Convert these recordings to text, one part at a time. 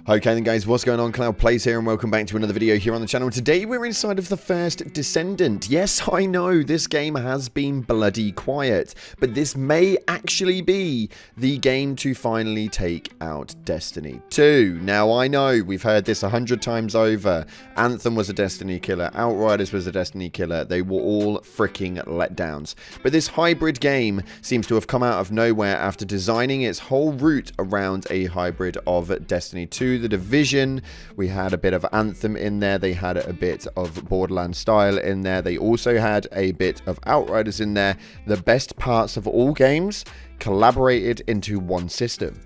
Okay then guys, what's going on? Cloud Plays here and welcome back to another video here on the channel. Today we're inside of the first Descendant. Yes, I know, this game has been bloody quiet, but this may actually be the game to finally take out Destiny 2. Now I know, we've heard this 100 times over. Anthem was a Destiny killer, Outriders was a Destiny killer, they were all freaking letdowns. But this hybrid game seems to have come out of nowhere after designing its whole route around a hybrid of Destiny 2. The Division, we had a bit of Anthem in there, they had a bit of Borderlands style in there, they also had a bit of Outriders in there. The best parts of all games collaborated into one system.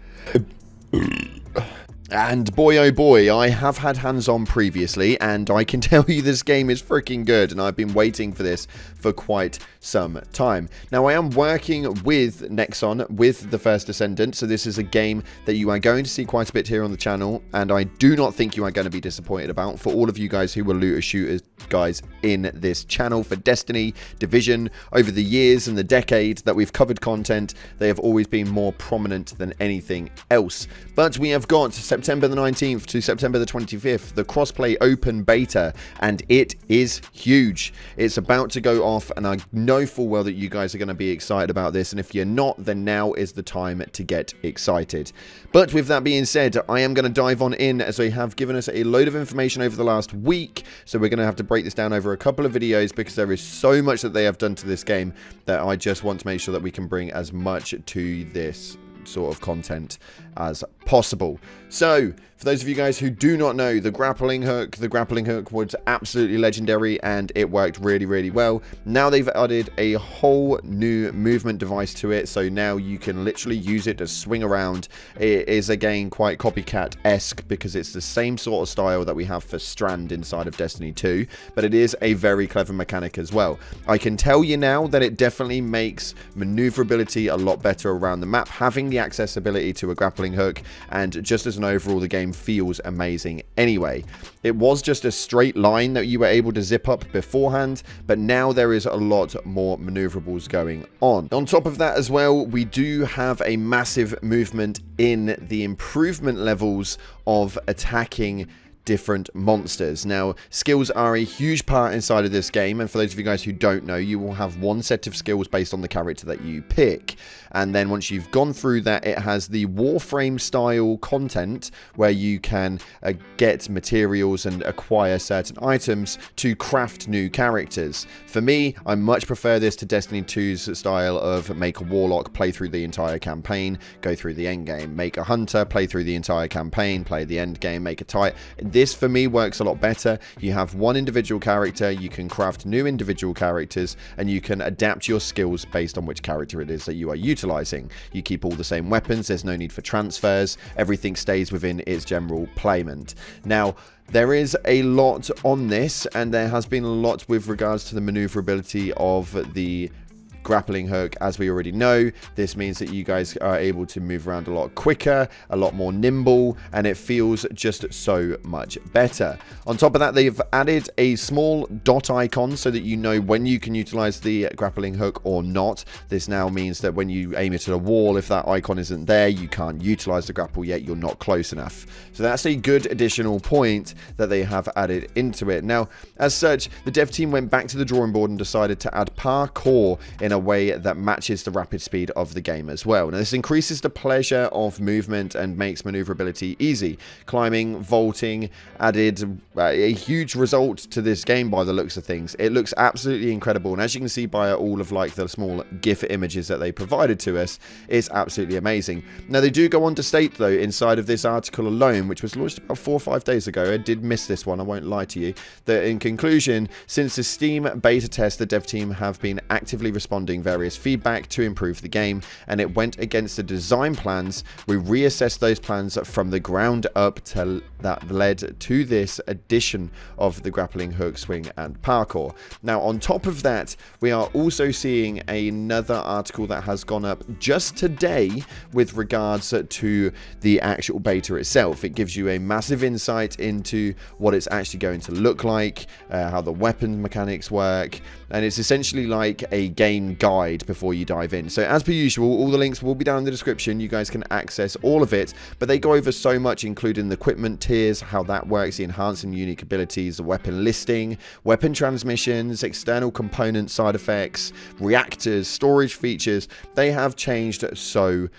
And boy oh boy, I have had hands-on previously, and I can tell you this game is freaking good, and I've been waiting for this for quite some time. Now I am working with Nexon, with the first Descendant, so this is a game that you are going to see quite a bit here on the channel, and I do not think you are going to be disappointed about. For all of you guys who were looter shooters guys in this channel for Destiny, Division, over the years and the decade that we've covered content, they have always been more prominent than anything else. But we have got September the 19th to September the 25th, the crossplay open beta, and it is huge. It's about to go off, and I know full well that you guys are going to be excited about this, and if you're not, then now is the time to get excited. But with that being said, I am going to dive on in, as they have given us a load of information over the last week, so we're going to have to break this down over a couple of videos, because there is so much that they have done to this game that I just want to make sure that we can bring as much to this sort of content as possible. So for those of you guys who do not know, the grappling hook was absolutely legendary, and it worked really well. Now they've added a whole new movement device to it, so now you can literally use it to swing around. It is again quite copycat-esque, because it's the same sort of style that we have for Strand inside of Destiny 2, but it is a very clever mechanic as well. I can tell you now that it definitely makes maneuverability a lot better around the map, having the accessibility to a grappling hook, and just as an overall, the game feels amazing anyway. It was just a straight line that you were able to zip up beforehand, but now there is a lot more maneuverables going on. On top of that as well, we do have a massive movement in the improvement levels of attacking different monsters. Now, skills are a huge part inside of this game, and for those of you guys who don't know, you will have one set of skills based on the character that you pick, and then once you've gone through that, it has the Warframe style content where you can get materials and acquire certain items to craft new characters. For me, I much prefer this to Destiny 2's style of make a Warlock, play through the entire campaign, go through the end game, make a Hunter, play through the entire campaign, play the end game, make a Titan. This, for me, works a lot better. You have one individual character, you can craft new individual characters, and you can adapt your skills based on which character it is that you are utilizing. You keep all the same weapons, there's no need for transfers, everything stays within its general playment. Now, there is a lot on this, and there has been a lot with regards to the maneuverability of the grappling hook. As we already know, this means that you guys are able to move around a lot quicker, a lot more nimble, and it feels just so much better. On top of that, they've added a small dot icon so that you know when you can utilize the grappling hook or not. This now means that when you aim it at a wall, if that icon isn't there, you can't utilize the grapple yet, you're not close enough. So that's a good additional point that they have added into it. Now, as such, the dev team went back to the drawing board and decided to add parkour in a way that matches the rapid speed of the game as well. Now, this increases the pleasure of movement and makes maneuverability easy. Climbing, vaulting added a huge result to this game by the looks of things. It looks absolutely incredible, and as you can see by all of like the small GIF images that they provided to us, it's absolutely amazing. Now, they do go on to state though inside of this article alone, which was launched about 4 or 5 days ago, I did miss this one, I won't lie to you, that in conclusion, since the Steam beta test, the dev team have been actively responding various feedback to improve the game, and it went against the design plans. We reassessed those plans from the ground up that led to this addition of the grappling hook, swing, and parkour. Now, on top of that, we are also seeing another article that has gone up just today with regards to the actual beta itself. It gives you a massive insight into what it's actually going to look like, how the weapon mechanics work, and it's essentially like a game and guide before you dive in. So as per usual, all the links will be down in the description. You guys can access all of it, but they go over so much, including the equipment tiers, how that works, the enhanced and unique abilities, the weapon listing, weapon transmissions, external component side effects, reactors, storage features. They have changed so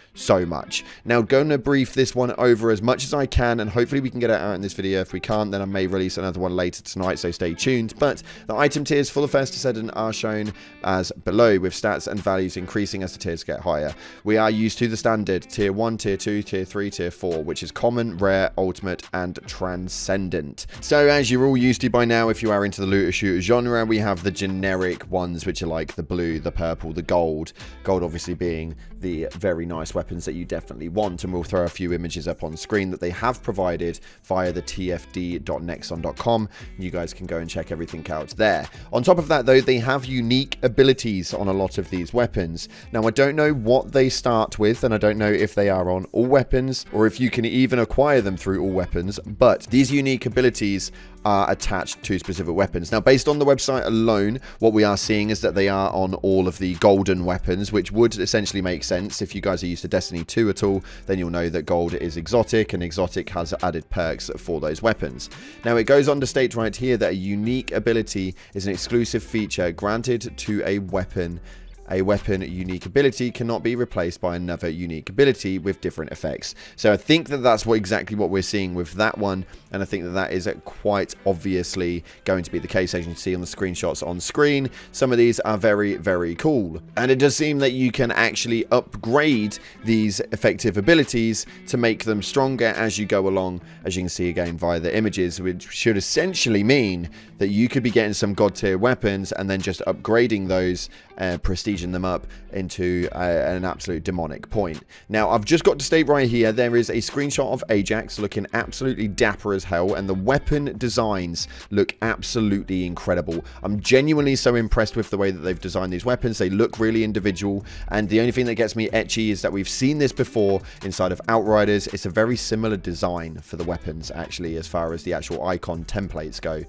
much. Now, going to brief this one over as much as I can, and hopefully we can get it out in this video. If we can't, then I may release another one later tonight, so stay tuned. But the item tiers for the first Descendant are shown as below, with stats and values increasing as the tiers get higher. We are used to the standard tier 1, tier 2, tier 3, tier 4, which is common, rare, ultimate, and transcendent. So as you're all used to by now, if you are into the looter shooter genre, we have the generic ones, which are like the blue, the purple, the gold. Gold obviously being the very nice weapons that you definitely want, and we'll throw a few images up on screen that they have provided via the tfd.nexon.com. You guys can go and check everything out there. On top of that though, they have unique abilities on a lot of these weapons. Now, I don't know what they start with, and I don't know if they are on all weapons or if you can even acquire them through all weapons, but these unique abilities are attached to specific weapons. Now, based on the website alone, what we are seeing is that they are on all of the golden weapons, which would essentially make sense. If you guys are used to Destiny 2 at all, then you'll know that gold is exotic, and exotic has added perks for those weapons. Now, it goes on to state right here that a unique ability is an exclusive feature granted to a weapon. A weapon unique ability cannot be replaced by another unique ability with different effects. So I think that that's exactly what we're seeing with that one, and I think that that is quite obviously going to be the case. As you can see on the screenshots on screen, some of these are very cool, and it does seem that you can actually upgrade these effective abilities to make them stronger as you go along, as you can see again via the images, which should essentially mean that you could be getting some god tier weapons and then just upgrading those, prestiging them up into an absolute demonic point. Now, I've just got to state right here, there is a screenshot of Ajax looking absolutely dapper as hell, and the weapon designs look absolutely incredible. I'm genuinely so impressed with the way that they've designed these weapons. They look really individual, and the only thing that gets me etchy is that we've seen this before inside of Outriders. It's a very similar design for the weapons, actually, as far as the actual icon templates go.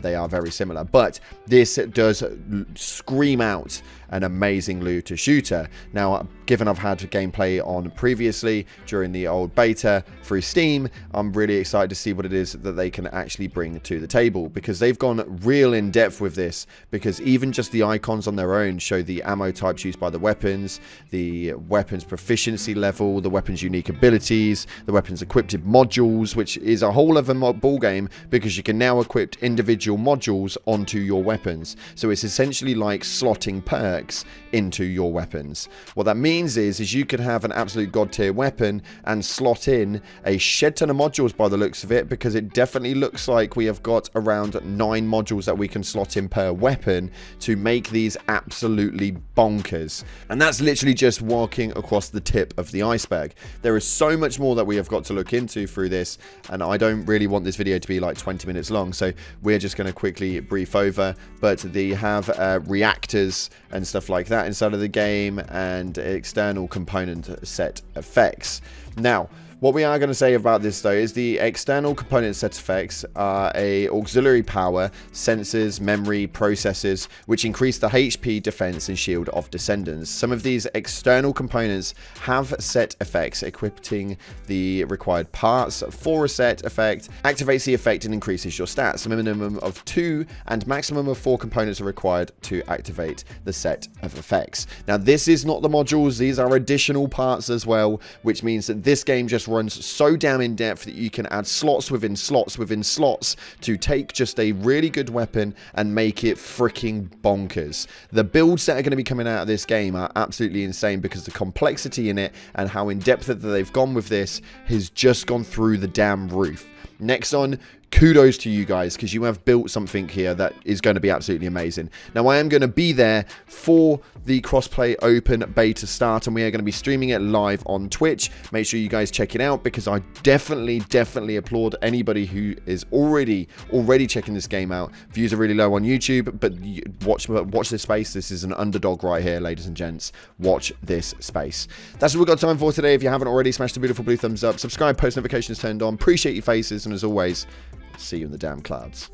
They are very similar, but this does scream out an amazing looter shooter. Now, given I've had gameplay on previously during the old beta through Steam, I'm really excited to see what it is that they can actually bring to the table, because they've gone real in depth with this, because even just the icons on their own show the ammo types used by the weapons, the weapons proficiency level, the weapons unique abilities, the weapons equipped modules, which is a whole other ball game, because you can now equip individual modules onto your weapons. So it's essentially like slotting perks into your weapons. What that means is you could have an absolute god tier weapon and slot in a shed ton of modules by the looks of it, because it definitely looks like we have got around 9 modules that we can slot in per weapon to make these absolutely bonkers. And that's literally just walking across the tip of the iceberg. There is so much more that we have got to look into through this, and I don't really want this video to be like 20 minutes long, so we're just going to quickly brief over. But they have reactors and stuff like that inside of the game, and external component set effects. Now, what we are going to say about this though is the external component set effects are a auxiliary power, sensors, memory, processors, which increase the HP, defense, and shield of Descendants. Some of these external components have set effects, equipping the required parts for a set effect, activates the effect, and increases your stats. A minimum of 2 and maximum of 4 components are required to activate the set of effects. Now, this is not the modules, these are additional parts as well, which means that this game just runs so damn in depth that you can add slots within slots within slots to take just a really good weapon and make it freaking bonkers. The builds that are going to be coming out of this game are absolutely insane, because the complexity in it and how in depth that they've gone with this has just gone through the damn roof. Nexon, kudos to you guys, because you have built something here that is going to be absolutely amazing. Now, I am going to be there for the crossplay open beta start, and we are going to be streaming it live on Twitch. Make sure you guys check it out, because I definitely applaud anybody who is already checking this game out. Views are really low on YouTube, but watch this space. This is an underdog right here, ladies and gents. Watch this space. That's what we've got time for today. If you haven't already, smash the beautiful blue thumbs up, subscribe, post notifications turned on. Appreciate your faces, and as always, see you in the damn clouds.